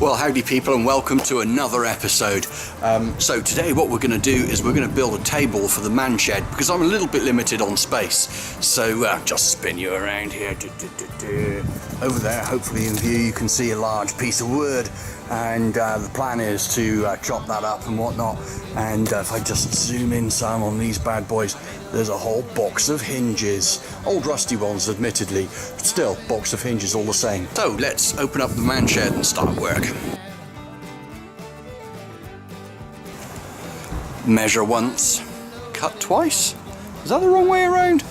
Well, howdy people, and welcome to another episode. So today what we're going to do is we're going to build a table for the man shed because I'm a little bit limited on space. So just spin you around here. Over there, hopefully in view, you can see a large piece of wood, and the plan is to chop that up and whatnot. And if I just zoom in some on these bad boys, there's a whole box of hinges. Old rusty ones admittedly, but still, box of hinges all the same. So let's open up the man shed and start work. Measure once, cut twice. Is that the wrong way around?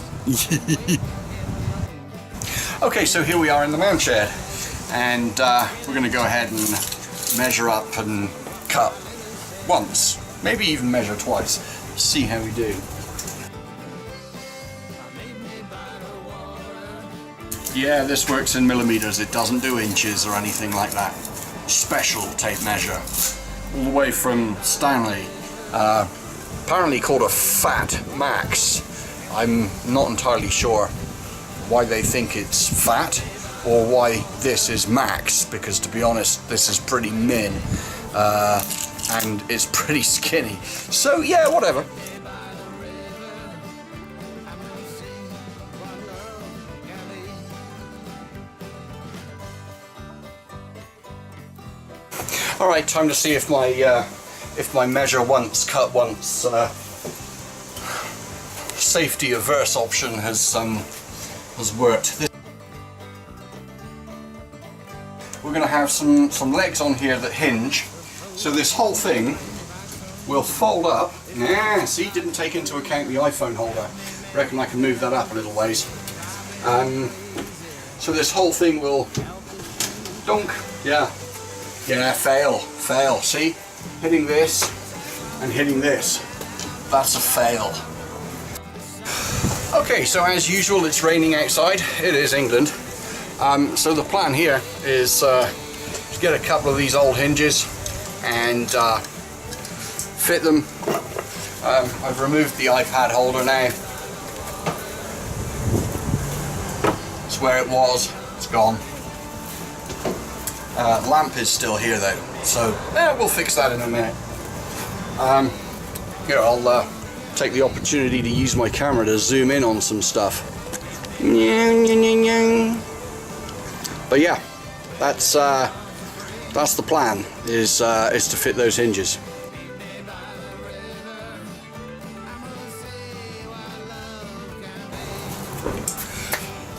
Okay, so here we are in the man shed, and we're going to go ahead and measure up and cut once, maybe even measure twice, see how we do. Yeah, this works in millimeters, it doesn't do inches or anything like that. Special tape measure, all the way from Stanley, apparently called a Fat Max. I'm not entirely sure why they think it's fat or why this is max, because to be honest this is pretty min and it's pretty skinny, so yeah, whatever. Alright, time to see if my measure once, cut once safety averse option has worked. We're going to have some legs on here that hinge, so this whole thing will fold up. See, didn't take into account the iPhone holder. Reckon I can move that up a little ways. So this whole thing will dunk. Yeah, fail. See, hitting this and hitting this. That's a fail. Okay, so as usual, it's raining outside. It is England. So the plan here is to get a couple of these old hinges and fit them. I've removed the iPad holder now. It's where it was. It's gone. The lamp is still here though, so we'll fix that in a minute. Here, I'll take the opportunity to use my camera to zoom in on some stuff. But yeah, that's the plan, is to fit those hinges.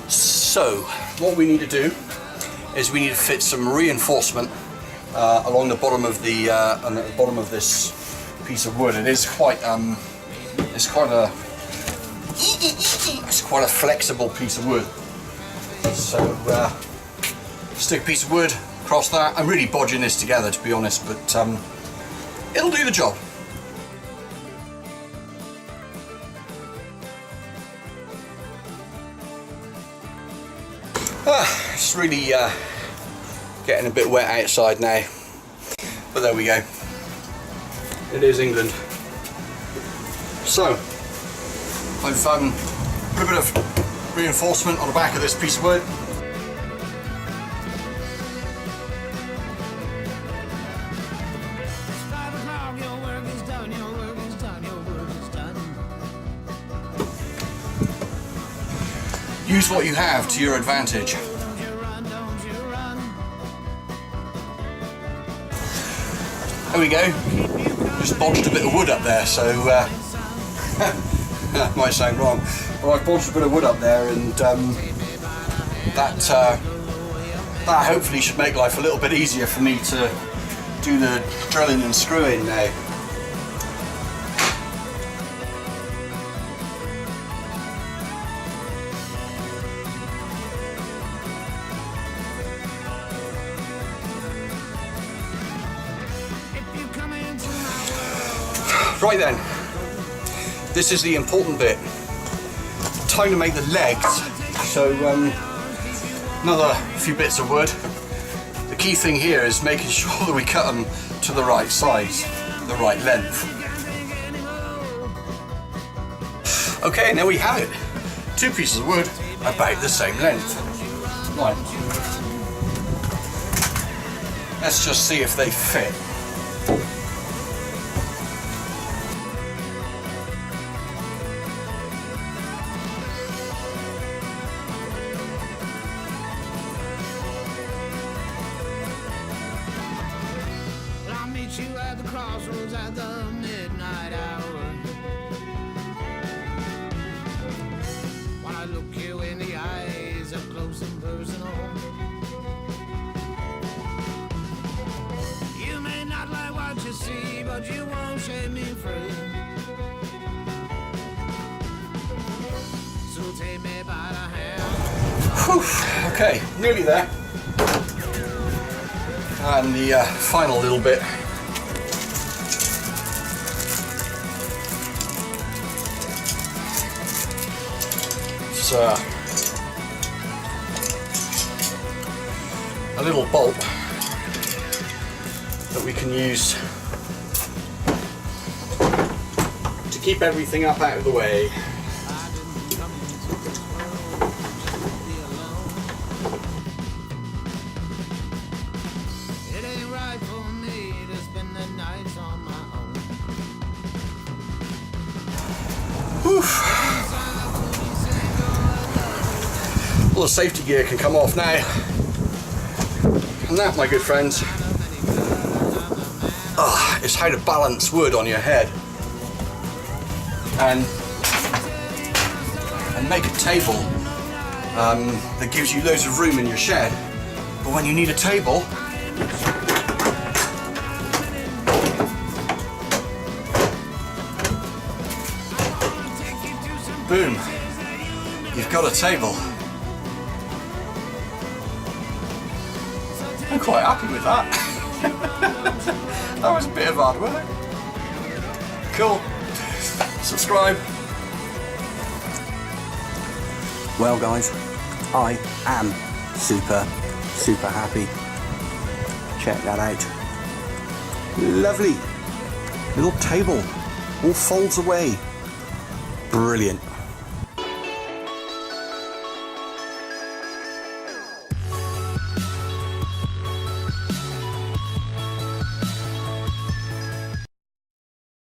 So what we need to do is we need to fit some reinforcement along the bottom of the bottom of this piece of wood. It is quite it's quite a flexible piece of wood. So stick a piece of wood across that. I'm really bodging this together, to be honest, but it'll do the job. It's really getting a bit wet outside now, but there we go. It is England. So I've put a bit of reinforcement on the back of this piece of wood. Use what you have to your advantage. There we go. Just bodged a bit of wood up there, so that might sound wrong, but I've bodged a bit of wood up there, and that hopefully should make life a little bit easier for me to do the drilling and screwing now. Right then, this is the important bit. Time to make the legs. So another few bits of wood. The key thing here is making sure that we cut them to the right size, the right length. Okay, and there we have it. Two pieces of wood about the same length. Right. Let's just see if they fit. I'll meet you at the crossroads at the midnight hour. When I look you in the eyes, up close and personal. You may not like what you see, but you won't shake me free. So take me by the hand. Whew, okay, nearly there. And the final little bit. It's a little bolt that we can use to keep everything up out of the way. It ain't right for me to spend the nights on my own. Oof. All the safety gear can come off now. And that, my good friends, is how to balance wood on your head and make a table that gives you loads of room in your shed. But when you need a table, boom, you've got a table. I'm quite happy with that. That was a bit of hard work. Cool. Subscribe. Well guys, I am super happy. Check that out. Lovely. Little table. All folds away. Brilliant.